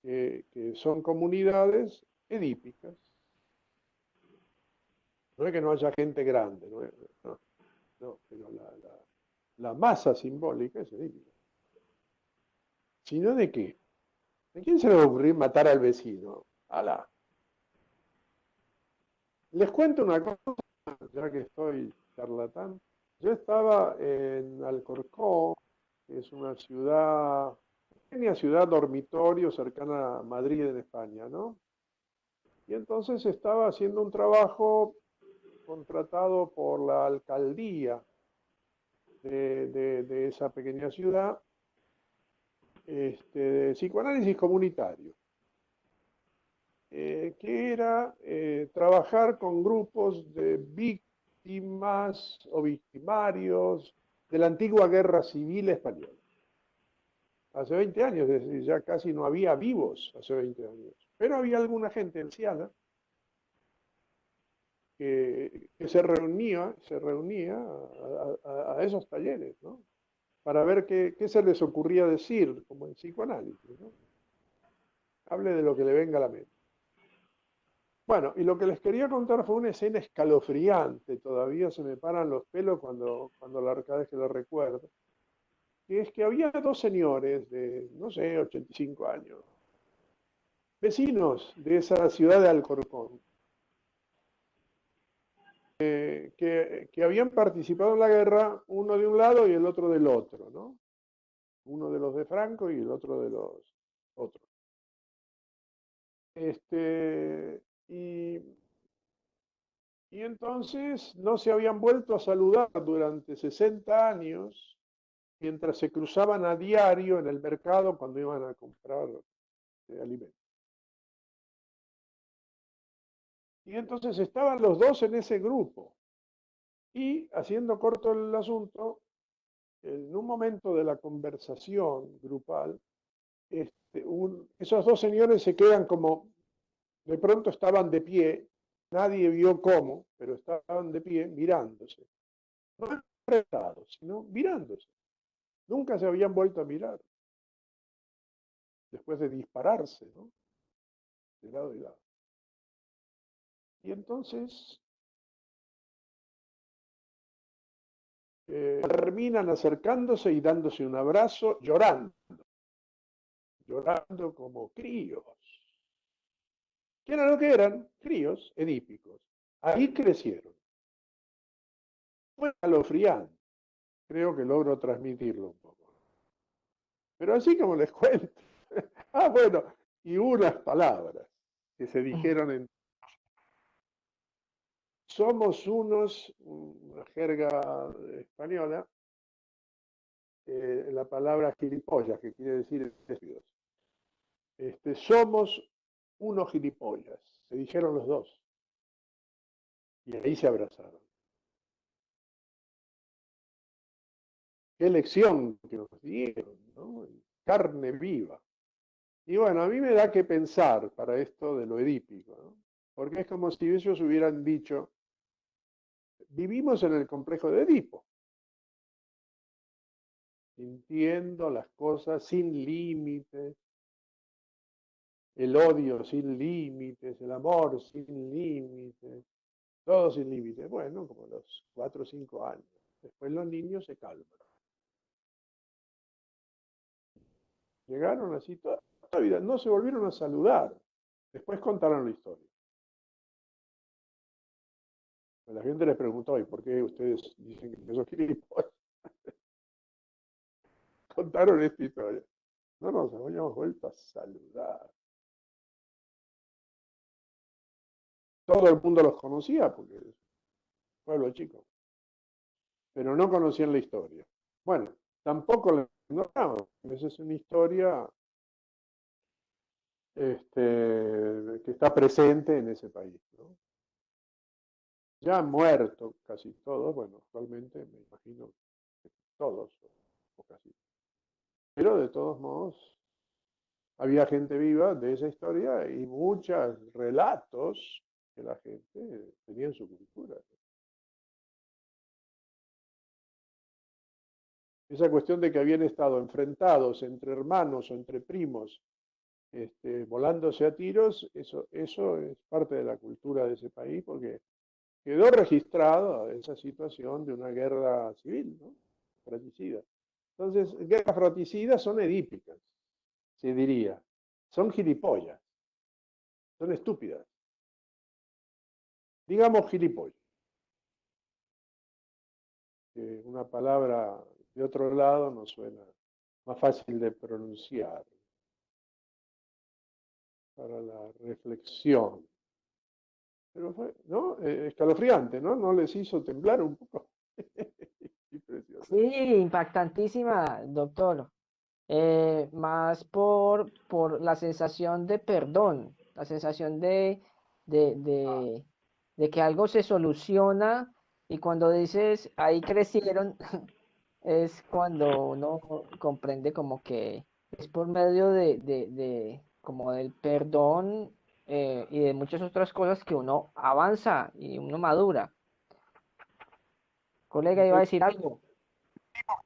que son comunidades edípicas. No es que no haya gente grande, no, pero la masa simbólica es edípica. ¿Sino de qué? ¿De quién se le va a ocurrir matar al vecino? Alá. Les cuento una cosa, ya que estoy charlatán. Yo estaba en Alcorcón, que es una pequeña ciudad dormitorio cercana a Madrid en España, ¿no? Y entonces estaba haciendo un trabajo contratado por la alcaldía de esa pequeña ciudad, de psicoanálisis comunitario, que era trabajar con grupos de víctimas o victimarios de la antigua guerra civil española. Hace 20 años, es decir, ya casi no había vivos hace 20 años, pero había alguna gente anciana que se reunía a esos talleres, ¿no? Para ver qué se les ocurría decir, como en psicoanálisis, ¿no? Hable de lo que le venga a la mente. Bueno, y lo que les quería contar fue una escena escalofriante, todavía se me paran los pelos cuando cada vez que lo recuerdo, que es que había dos señores de, no sé, 85 años, vecinos de esa ciudad de Alcorcón, que habían participado en la guerra, uno de un lado y el otro del otro, ¿no? Uno de los de Franco y el otro de los otros. Y entonces no se habían vuelto a saludar durante 60 años, mientras se cruzaban a diario en el mercado cuando iban a comprar alimentos. Y entonces estaban los dos en ese grupo. Y haciendo corto el asunto, en un momento de la conversación grupal, esos dos señores se quedan como, de pronto estaban de pie, nadie vio cómo, pero estaban de pie mirándose. No enfrentados, sino mirándose. Nunca se habían vuelto a mirar, después de dispararse, ¿no? De lado y lado. Y entonces terminan acercándose y dándose un abrazo, llorando como críos. ¿Qué era lo que eran? Críos edípicos. Ahí crecieron. Fue escalofriante. Creo que logro transmitirlo un poco. Pero así como les cuento. Ah, bueno, y unas palabras que se dijeron en... Somos unos, una jerga española, la palabra gilipollas, que quiere decir estúpidos. Somos unos gilipollas, se dijeron los dos. Y ahí se abrazaron. Qué lección que nos dieron, ¿no? Carne viva. Y bueno, a mí me da que pensar para esto de lo edípico, ¿no? Porque es como si ellos hubieran dicho, vivimos en el complejo de Edipo, sintiendo las cosas sin límites, el odio sin límites, el amor sin límites, todo sin límites. Bueno, como los 4 o 5 años. Después los niños se calman. Llegaron así toda la vida, no se volvieron a saludar. Después contaron la historia. La gente les preguntó, ¿y por qué ustedes dicen que son gilipollas? Contaron esta historia. No nos habíamos vuelto a saludar. Todo el mundo los conocía porque es un pueblo chico, pero no conocían la historia. Bueno, tampoco la ignoramos. Esa es una historia que está presente en ese país, ¿no? Ya han muerto casi todos, bueno, actualmente me imagino que todos, o casi. Pero de todos modos, había gente viva de esa historia y muchos relatos que la gente tenía en su cultura. Esa cuestión de que habían estado enfrentados entre hermanos o entre primos, volándose a tiros, eso es parte de la cultura de ese país porque quedó registrada esa situación de una guerra civil, ¿no? Fratricida. Entonces, guerras fratricidas son edípicas, se diría. Son gilipollas, son estúpidas. Digamos gilipollas. Una palabra de otro lado nos suena más fácil de pronunciar para la reflexión. Pero fue, ¿no? Escalofriante, ¿no? ¿No les hizo temblar un poco? Sí, impactantísima, doctor. Más por la sensación de perdón, la sensación de, de, de que algo se soluciona y cuando dices ahí crecieron, es cuando uno comprende como que es por medio como del perdón y de muchas otras cosas que uno avanza y uno madura. Colega, iba a decir algo.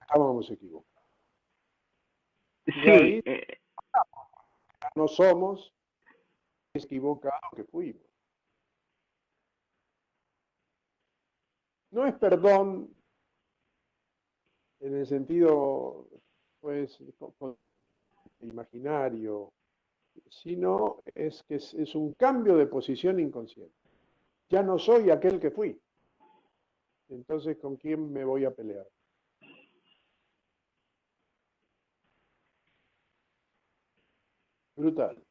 Estábamos equivocados. Y Sí, ahí no somos equivocados que fuimos. No es perdón en el sentido, pues, imaginario, sino es que es un cambio de posición inconsciente. Ya no soy aquel que fui. Entonces, ¿con quién me voy a pelear? Brutal.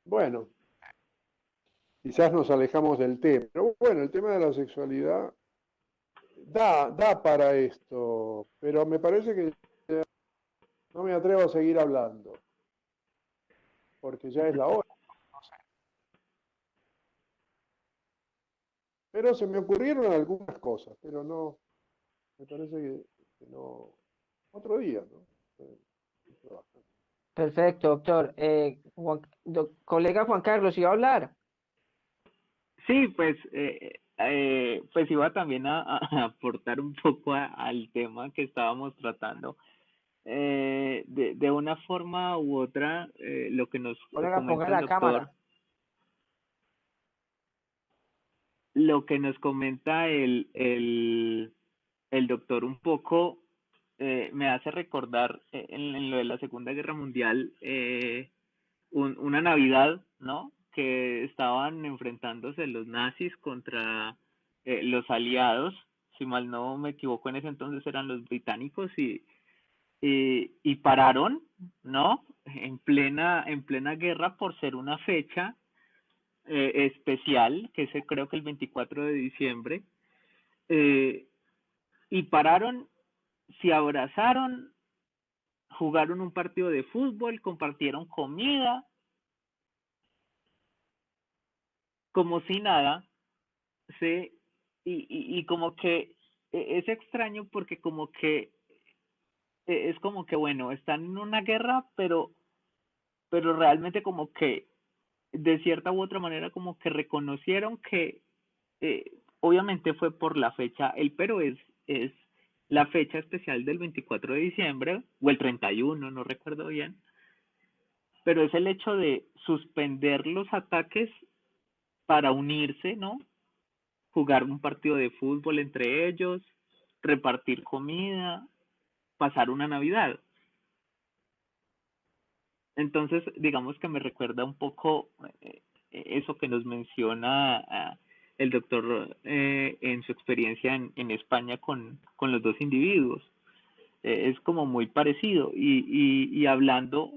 Bueno, quizás nos alejamos del tema, pero bueno, el tema de la sexualidad da para esto, pero me parece que no me atrevo a seguir hablando, porque ya es la hora. Pero se me ocurrieron algunas cosas, pero no, me parece que no. Otro día, ¿no? Estoy trabajando. Perfecto, doctor. Colega Juan Carlos, ¿iba a hablar? Sí, pues iba también a aportar un poco al tema que estábamos tratando. De una forma u otra, lo que nos Colega, ponga comenta el la cámara. doctor, lo que nos comenta el doctor un poco me hace recordar en lo de la Segunda Guerra Mundial, una Navidad, ¿no? Que estaban enfrentándose los nazis contra los aliados, si mal no me equivoco, en ese entonces eran los británicos y pararon, ¿no? En plena guerra por ser una fecha especial, que es creo que el 24 de diciembre, eh, y pararon, se abrazaron, jugaron un partido de fútbol, compartieron comida, como si nada, ¿sí? Y como que es extraño porque como que es como que, bueno, están en una guerra, pero realmente como que de cierta u otra manera como que reconocieron que obviamente fue por la fecha, pero es la fecha especial del 24 de diciembre o el 31, no recuerdo bien, pero es el hecho de suspender los ataques para unirse, ¿no? Jugar un partido de fútbol entre ellos, repartir comida, pasar una Navidad. Entonces, digamos que me recuerda un poco eso que nos menciona el doctor en su experiencia en España con los dos individuos. Es como muy parecido y hablando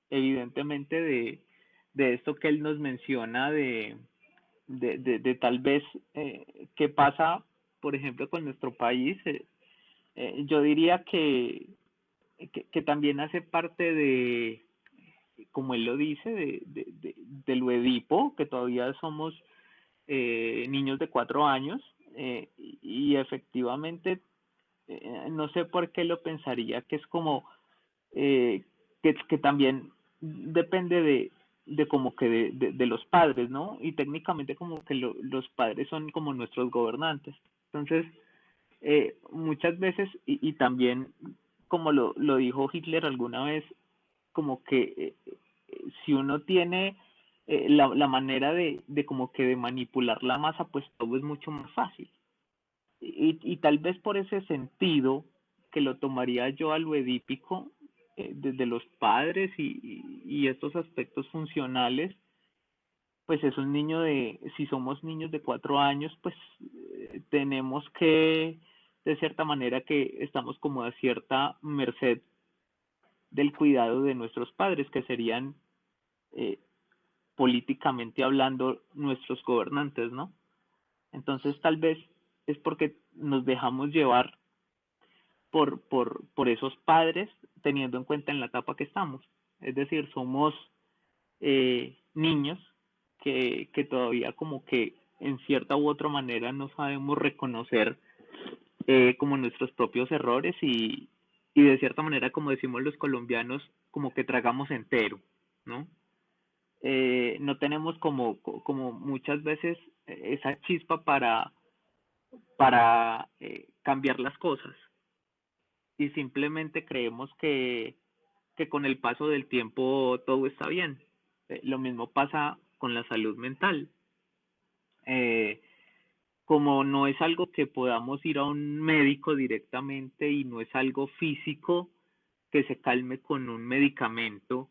evidentemente de esto que él nos menciona de tal vez qué pasa, por ejemplo, con nuestro país, yo diría que también hace parte de, como él lo dice, de lo Edipo, que todavía somos niños de 4 años, y efectivamente, no sé por qué lo pensaría, que es como que también depende de como que de los padres, ¿no? Y técnicamente como que los padres son como nuestros gobernantes. Entonces, muchas veces, y también como lo dijo Hitler alguna vez, como que si uno tiene la manera de como que de manipular la masa, pues todo es mucho más fácil. Y tal vez por ese sentido, que lo tomaría yo a lo edípico, desde los padres y estos aspectos funcionales, pues es un niño si somos niños de 4 años, pues tenemos que, de cierta manera, que estamos como a cierta merced del cuidado de nuestros padres, que serían eh, políticamente hablando nuestros gobernantes, ¿no? Entonces tal vez es porque nos dejamos llevar por esos padres, teniendo en cuenta en la etapa que estamos. Es decir, somos niños que todavía como que en cierta u otra manera no sabemos reconocer como nuestros propios errores y de cierta manera, como decimos los colombianos, como que tragamos entero, ¿no? No tenemos como muchas veces esa chispa para cambiar las cosas y simplemente creemos que con el paso del tiempo todo está bien. Lo mismo pasa con la salud mental. Eh, como no es algo que podamos ir a un médico directamente y no es algo físico que se calme con un medicamento,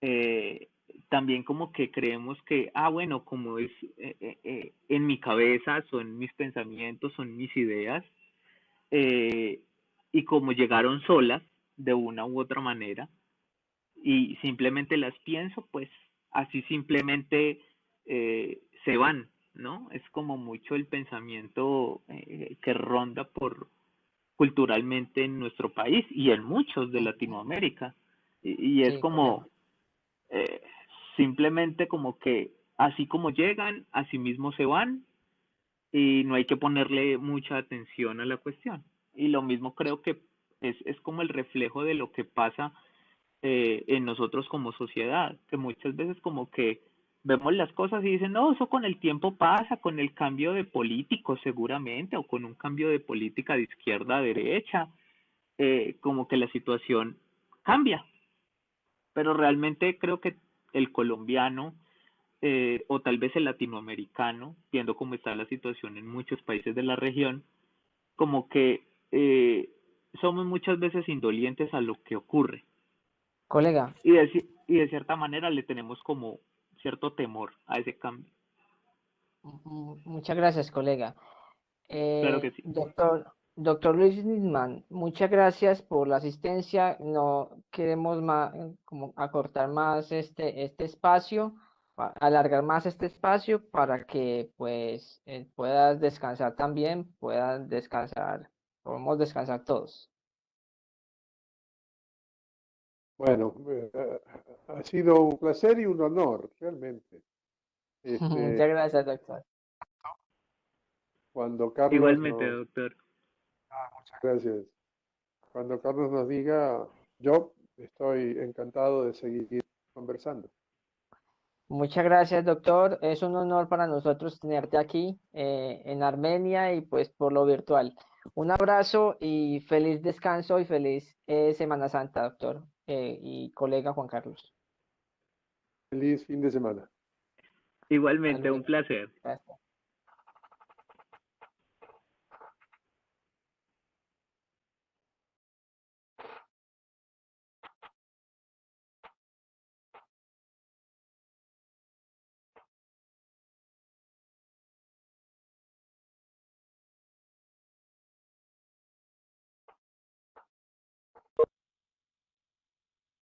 eh, también como que creemos que, bueno, como es en mi cabeza, son mis pensamientos, son mis ideas, eh, y como llegaron solas de una u otra manera, y simplemente las pienso, pues así simplemente se van, ¿no? Es como mucho el pensamiento que ronda por culturalmente en nuestro país y en muchos de Latinoamérica. Y es Sí, como colega. simplemente como que así como llegan, así mismo se van y no hay que ponerle mucha atención a la cuestión. Y lo mismo creo que es como el reflejo de lo que pasa en nosotros como sociedad, que muchas veces como que vemos las cosas y dicen, no, eso con el tiempo pasa, con el cambio de políticos seguramente, o con un cambio de política de izquierda a derecha, como que la situación cambia, pero realmente creo que el colombiano o tal vez el latinoamericano, viendo cómo está la situación en muchos países de la región, como que somos muchas veces indolientes a lo que ocurre Colega, y de cierta manera le tenemos como cierto temor a ese cambio. muchas gracias, colega. Claro que sí. Doctor Luis Nisman, muchas gracias por la asistencia. No queremos como acortar más este espacio, alargar más este espacio para que pues puedas descansar también, puedan descansar, podemos descansar todos. Bueno, ha sido un placer y un honor, realmente. Muchas gracias, doctor. Cuando Carlos Igualmente, nos... doctor. Muchas gracias. Cuando Carlos nos diga, yo estoy encantado de seguir conversando. Muchas gracias, doctor. Es un honor para nosotros tenerte aquí en Armenia y pues por lo virtual. Un abrazo y feliz descanso y feliz Semana Santa, doctor y colega Juan Carlos. Feliz fin de semana. Igualmente, un Saludos. placer. Gracias.